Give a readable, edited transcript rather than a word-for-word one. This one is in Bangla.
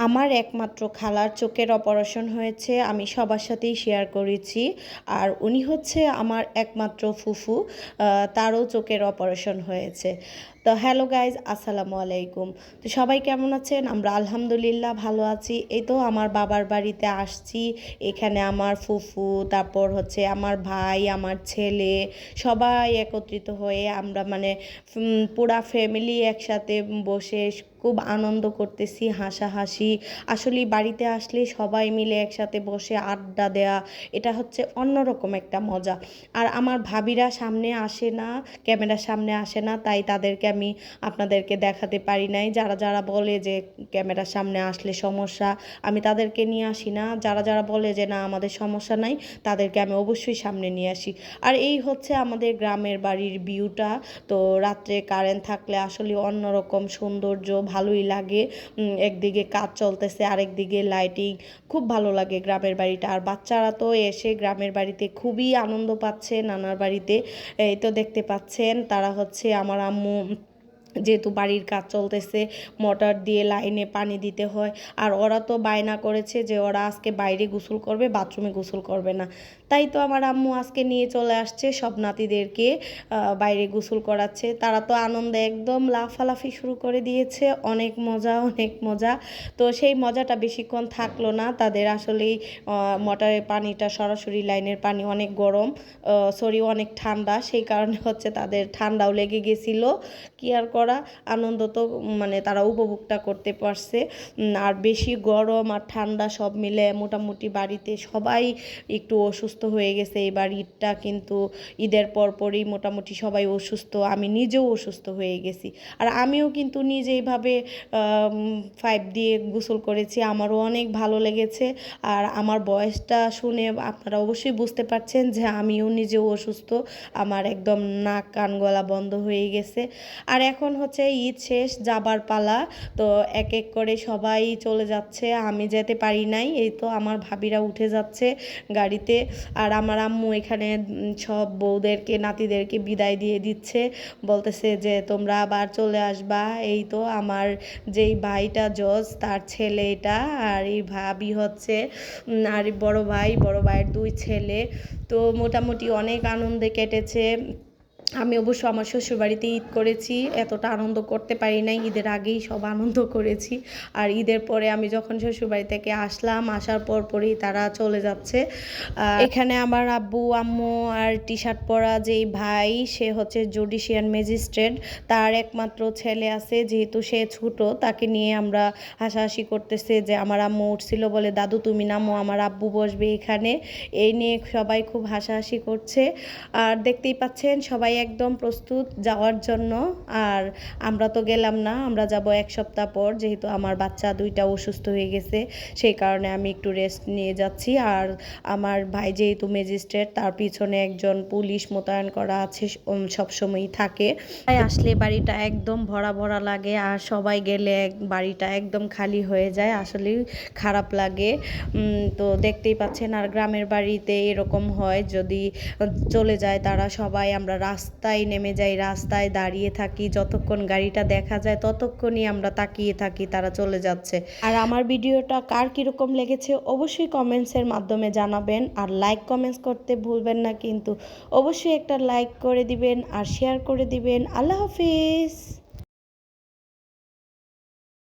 আমার একমাত্র খালার চোখের অপারেশন হয়েছে, আমি সবার সাথেই শেয়ার করেছি। আর উনি হচ্ছে আমার একমাত্র ফুফু, তারও চোখের অপারেশন হয়েছে। তো হ্যালো গাইজ, আসসালামু আলাইকুম। তো সবাই কেমন আছেন? আমরা আলহামদুলিল্লাহ ভালো আছি। এই তো আমার বাবার বাড়িতে আসছি। এখানে আমার ফুফু, তারপর হচ্ছে আমার ভাই, আমার ছেলে, সবাই একত্রিত হয়ে আমরা মানে পুরা ফ্যামিলি একসাথে বসে খুব আনন্দ করতেছি, হাসাহাসি। আসলে বাড়িতে আসলে সবাই মিলে একসাথে বসে আড্ডা দেয়া, এটা হচ্ছে অন্যরকম একটা মজা। আর আমার ভাবিরা সামনে আসে না, ক্যামেরার সামনে আসে না, তাই তাদেরকে আমি আপনাদেরকে দেখাতে পারি নাই। যারা যারা বলে যে ক্যামেরার সামনে আসলে সমস্যা, আমি তাদেরকে নিয়ে আসি না। যারা যারা বলে যে না আমাদের সমস্যা নাই, তাদেরকে আমি অবশ্যই সামনে নিয়ে আসি। আর এই হচ্ছে আমাদের গ্রামের বাড়ির ভিউটা। তো রাত্রে কারেন্ট থাকলে আসলে অন্যরকম সৌন্দর্য, ভালোই লাগে। একদিকে কাজ চলতেছে, আরেকদিকে লাইটিং, খুব ভালো লাগে গ্রামের বাড়িটা। আর বাচ্চারা তো এসে গ্রামের বাড়িতে খুবই আনন্দ পাচ্ছে, নানার বাড়িতে। এই তো দেখতে পাচ্ছেন, তারা হচ্ছে আমার আম্মু, যেহেতু বাড়ির কাজ চলতেছে, মোটর দিয়ে লাইনে পানি দিতে হয়। আর ওরা তো বায়না করেছে যে ওরা আজকে বাইরে গোসল করবে, বাথরুমে গোসল করবে না। তাই তো আমার আম্মু আজকে নিয়ে চলে আসছে সব নাতিদেরকে, বাইরে গোসল করাচ্ছে। তারা তো আনন্দে একদম লাফালাফি শুরু করে দিয়েছে। অনেক মজা, অনেক মজা। তো সেই মজাটা বেশিক্ষণ থাকলো না তাদের। আসলেই মোটরের পানিটা, সরাসরি লাইনের পানি অনেক গরম, অনেক ঠান্ডা, সেই কারণে হচ্ছে তাদের ঠান্ডাও লেগে গেছিলো। কি আর করা, আনন্দ তো মানে তারা উপভোগটা করতে পারছে। আর বেশি গরম আর ঠান্ডা সব মিলে মোটামুটি বাড়িতে সবাই একটু অসুস্থ হয়ে গেছে। এবার ঈদটা কিন্তু, ঈদের পরপরই মোটামুটি সবাই অসুস্থ, আমি নিজেও অসুস্থ হয়ে গেছি। আর আমিও কিন্তু নিজে এইভাবে 5 দিয়ে গোসল করেছি, আমারও অনেক ভালো লেগেছে। আর আমার বয়সটা শুনে আপনারা অবশ্যই বুঝতে পারছেন যে আমিও নিজেও অসুস্থ, আমার একদম নাক কান গলা বন্ধ হয়ে গেছে। আর এখন হচ্ছে ঈদ শেষ, যাবার পালা। তো এক এক করে সবাই চলে যাচ্ছে, আমি যেতে পারি নাই। এই তো আমার ভাবিরা উঠে যাচ্ছে গাড়িতে। আর আমার আম্মু এখানে সব বউদেরকে, নাতিদেরকে বিদায় দিয়ে দিচ্ছে, বলতেছে যে তোমরা আবার চলে আসবা। এই তো আমার যেই ভাইটা জজ, তার ছেলে এটা। আর এই ভাবি হচ্ছে আর বড় ভাই, বড় ভাইয়ের 2 ছেলে। তো মোটামুটি অনেক আনন্দে কেটেছে। আমি অবশ্য আমার শ্বশুরবাড়িতে ঈদ করেছি, এতটা আনন্দ করতে পারি নাই। ঈদের আগেই সব আনন্দ করেছি। আর ঈদের পরে আমি যখন শ্বশুরবাড়ি থেকে আসলাম, আসার পরেই তারা চলে যাচ্ছে। এখানে আমার আব্বু আম্মু আর টি শার্ট পরা যেই ভাই, সে হচ্ছে জুডিশিয়াল ম্যাজিস্ট্রেট, তার একমাত্র ছেলে আছে। যেহেতু সে ছোট, তাকে নিয়ে আমরা হাসাহাসি করতেছে যে আমার আম্মু উঠছিল বলে দাদু তুমি নামো, আমার আব্বু বসবে এখানে। এই নিয়ে সবাই খুব হাসাহাসি করছে। আর দেখতেই পাচ্ছেন সবাই একদম প্রস্তুত যাওয়ার জন্য। আর আমরা তো গেলাম না, আমরা যাব 1 সপ্তাহ পর, যেহেতু আমার বাচ্চা 2টা অসুস্থ হয়ে গেছে, সেই কারণে আমি একটু রেস্ট নিয়ে যাচ্ছি। আর আমার ভাই যেহেতু ম্যাজিস্ট্রেট, তার পিছনে একজন পুলিশ মোতায়েন করা আছে, সবসময়ই থাকে। তাই আসলে বাড়িটা একদম ভরা ভরা লাগে, আর সবাই গেলে বাড়িটা একদম খালি হয়ে যায়, আসলে খারাপ লাগে। তো দেখতেই পাচ্ছেন। আর গ্রামের বাড়িতে এরকম হয়, যদি চলে যায় তারা সবাই, আমরা রাস্তায় নেমে যাই, রাস্তায় দাঁড়িয়ে থাকি, যতক্ষণ গাড়িটা দেখা যায় ততক্ষণই আমরা তাকিয়ে থাকি তারা চলে যাচ্ছে। আর আমার ভিডিওটা কার কীরকম লেগেছে অবশ্যই কমেন্টসের মাধ্যমে জানাবেন। আর লাইক কমেন্টস করতে ভুলবেন না কিন্তু, অবশ্যই একটা লাইক করে দিবেন আর শেয়ার করে দিবেন। আল্লাহ হাফিজ।